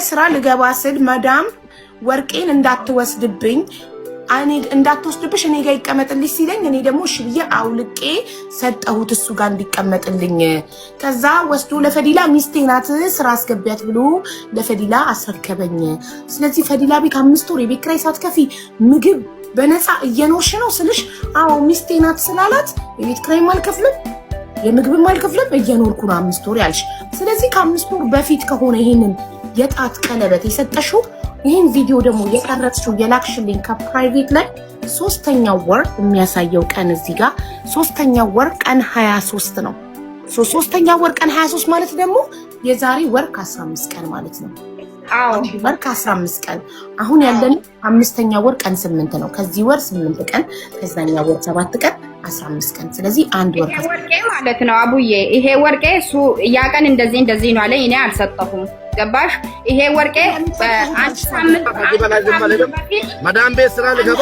ስራ ልገባ ስል መዳም ወርቄን እንዳትወስድብኝ እንዳትወስድብሽ እኔ ጋር ይቀመጥልሽ ሲለኝ እኔ ደግሞ እሺ ብዬ አውልቄ ሰጠሁት እሱ ጋር እንዲቀመጥልኝ። ከዛ ወስዶ ለፈዲላ ሚስቴ ናት ስራ አስገቢያት ብሎ ለፈዲላ አስረከበኝ። ስለዚህ ፈዲላ ቤት 5 ወር የቤት ኪራይ ሳትከፊ ምግብ በነፃ እየኖርሽ ነው ስልሽ አዎ ሚስቴ ናት ስላላት የቤት ኪራይም አልከፍልም የምግብም አልከፍልም እየኖርኩ ነው 5 ወር ያልሽ። ስለዚህ ከ5 ወር በፊት ከሆነ ይሄንን የጣት ቀለበት የሰጠሽው ይሄን ቪዲዮ ደግሞ የቀረጽሽው የላክሽልኝ ከፕራይቬት ላይ 3ኛው ወር የሚያሳየው ቀን እዚህ ጋር 3ኛው ወር ቀን 23 ነው። 3ኛው ወር ቀን 23 ማለት ደግሞ የዛሬ ወር ከ15 ቀን ማለት ነው። አዎ ወር ከ15 ቀን አሁን ያለን 5ኛው ወር ቀን 8 ነው። ከዚህ ወር 8 ቀን ከዛኛው ወር 7 ቀን 15 ቀን ስለዚህ አንድ ወር ወርቄ ማለት ነው። አቡዬ ይሄ ወርቄ እሱ ያ ቀን እንደዚህ ነው አለኝ። እኔ አልሰጠሁም። ገባሽ? ይሄ ወርቄ በአንድ ሳምንት መዳም ቤት ስራ ልገባ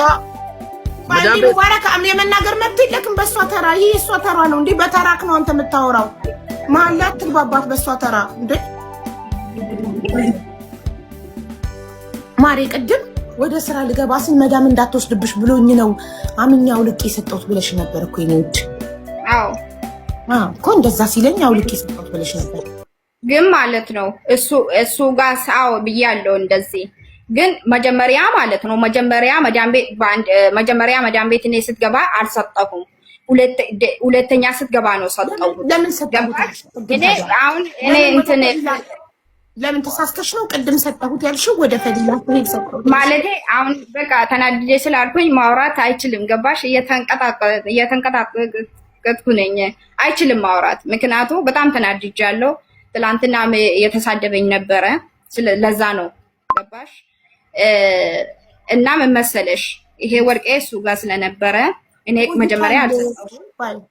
መዳም ቤት ወራካ አምኔ መናገር መብት የለክም። በሷ ተራ ይሄ እሷ ተራ ነው እንዴ? በተራክ ነው አንተ የምታወራው። ማላት ትግባባት በሷ ተራ እንዴ? ማሬ ቅድም ወደ ስራ ልገባ ስል መዳም እንዳትወስድብሽ ብሎኝ ነው አምኛው ልቄ ሰጠሁት ብለሽ ነበር እኮ የኔውድ። አዎ እኮ እንደዛ ሲለኝ አውልቄ ሰጠሁት ብለሽ ነበር። ግን ማለት ነው እሱ ጋር ሳው ብያለሁ እንደዚህ። ግን መጀመሪያ ማለት ነው መጀመሪያ መዳም ቤት እኔ ስትገባ አልሰጠሁም። ሁለተኛ ስትገባ ነው ሰጠሁት። ለምን ሰጠሁት? እኔ እንትን ለምን ተሳስተሽ ነው ቅድም ሰጠሁት ያልሽው? ወደ ፈዲላ ሄድ ሰጠሁት ማለቴ አሁን በቃ ተናድጄ ስላልኩኝ ማውራት አይችልም። ገባሽ? እየተንቀጣቀጥኩ ነኝ። አይችልም ማውራት፣ ምክንያቱ በጣም ተናድጃለሁ። ትላንትና የተሳደበኝ ነበረ። ለዛ ነው ገባሽ? እና ምን መሰለሽ ይሄ ወርቄ እሱ ጋር ስለነበረ እኔ መጀመሪያ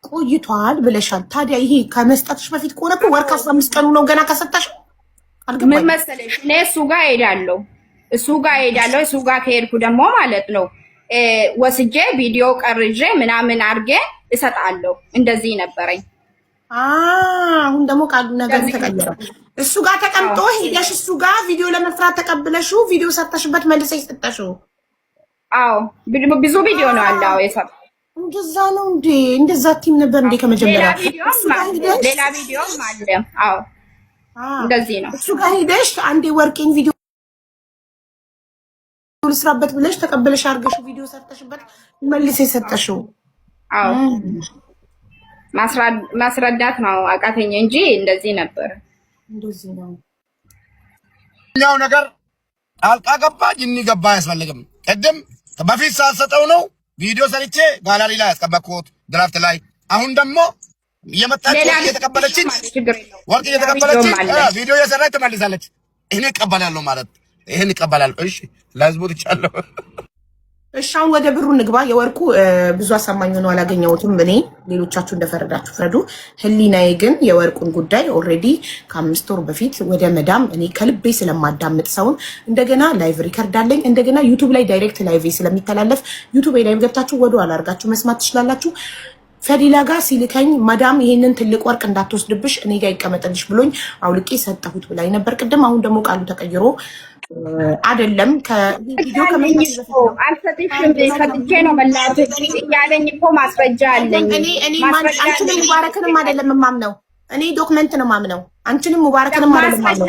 ቆይቷል ብለሻል። ታዲያ ይሄ ከመስጠትሽ በፊት ከሆነ እኮ ወር ከ15 ቀኑ ነው ገና ከሰጠሽ። ምን መሰለሽ እኔ እሱ ጋር ሄዳለሁ። እሱ ጋር ከሄድኩ ደግሞ ማለት ነው ወስጄ ቪዲዮ ቀርጬ ምናምን አድርጌ እሰጣለሁ። እንደዚህ ነበረኝ። አሁን ደግሞ ቃሉ ነገር ተቀየረ። እሱ ጋር ተቀምጦ ሄደሽ እሱ ጋር ቪዲዮ ለመስራት ተቀብለሽው ቪዲዮ ሰርተሽበት መልሰሽ ሰጠሽው። አዎ ብዙ ቪዲዮ ነው አለው የሰራ። እንደዛ ነው እንዴ? እንደዛ ቲም ነበር እንዴ ከመጀመሪያ? ሌላ ቪዲዮ አለ። አዎ እንደዚህ ነው። እሱ ጋር ሄደሽ አንዴ ወርቄን ቪዲዮ ልስራበት ብለሽ ተቀበለሽ አድርገሽው ቪዲዮ ሰርተሽበት መልሰሽ ሰጠሽው። አዎ ማስረዳት ነው አቃተኝ እንጂ እንደዚህ ነበር። እንደዚህ ነው ያው ነገር ጣልቃ ገባ ጅኒ ገባ አያስፈልግም። ቅድም በፊት ሳልሰጠው ነው ቪዲዮ ሰርቼ ጋላሪ ላይ አስቀመጥኩት ድራፍት ላይ። አሁን ደግሞ እየመጣች እየተቀበለችኝ ወርቅ እየተቀበለችኝ ቪዲዮ እየሰራች ትመልሳለች። እኔ እቀበላለሁ ማለት ይሄን እቀበላለሁ። እሺ ለህዝቡ ትቻለሁ። እሺ አሁን ወደ ብሩ ንግባ። የወርቁ ብዙ አሳማኝ ሆኖ አላገኘሁትም እኔ። ሌሎቻችሁ እንደፈረዳችሁ ፍረዱ። ህሊናዬ ግን የወርቁን ጉዳይ ኦልሬዲ ከ5 ወር በፊት ወደ መዳም እኔ ከልቤ ስለማዳምጥ ሰውን እንደገና ላይቭ ሪከርድ አለኝ። እንደገና ዩቲዩብ ላይ ዳይሬክት ላይቭ ስለሚተላለፍ ዩቲዩብ ላይ ገብታችሁ ወደ ኋላ አድርጋችሁ መስማት ትችላላችሁ። ፈዲላ ጋር ሲልከኝ መዳም ይሄንን ትልቅ ወርቅ እንዳትወስድብሽ እኔ ጋር ይቀመጥልሽ ብሎኝ አውልቄ ሰጠሁት ብላኝ ነበር ቅድም። አሁን ደግሞ ቃሉ ተቀይሮ አይደለም ከቪዲዮ አልሰጥሽም ሰጥቼ ነው መላእክት ያለኝ እኮ ማስረጃ አለኝ። እኔ አንቺንም ሙባረክንም አይደለም የማምነው እኔ ዶክመንት ነው የማምነው። አንቺንም ሙባረክንም አይደለም የማምነው።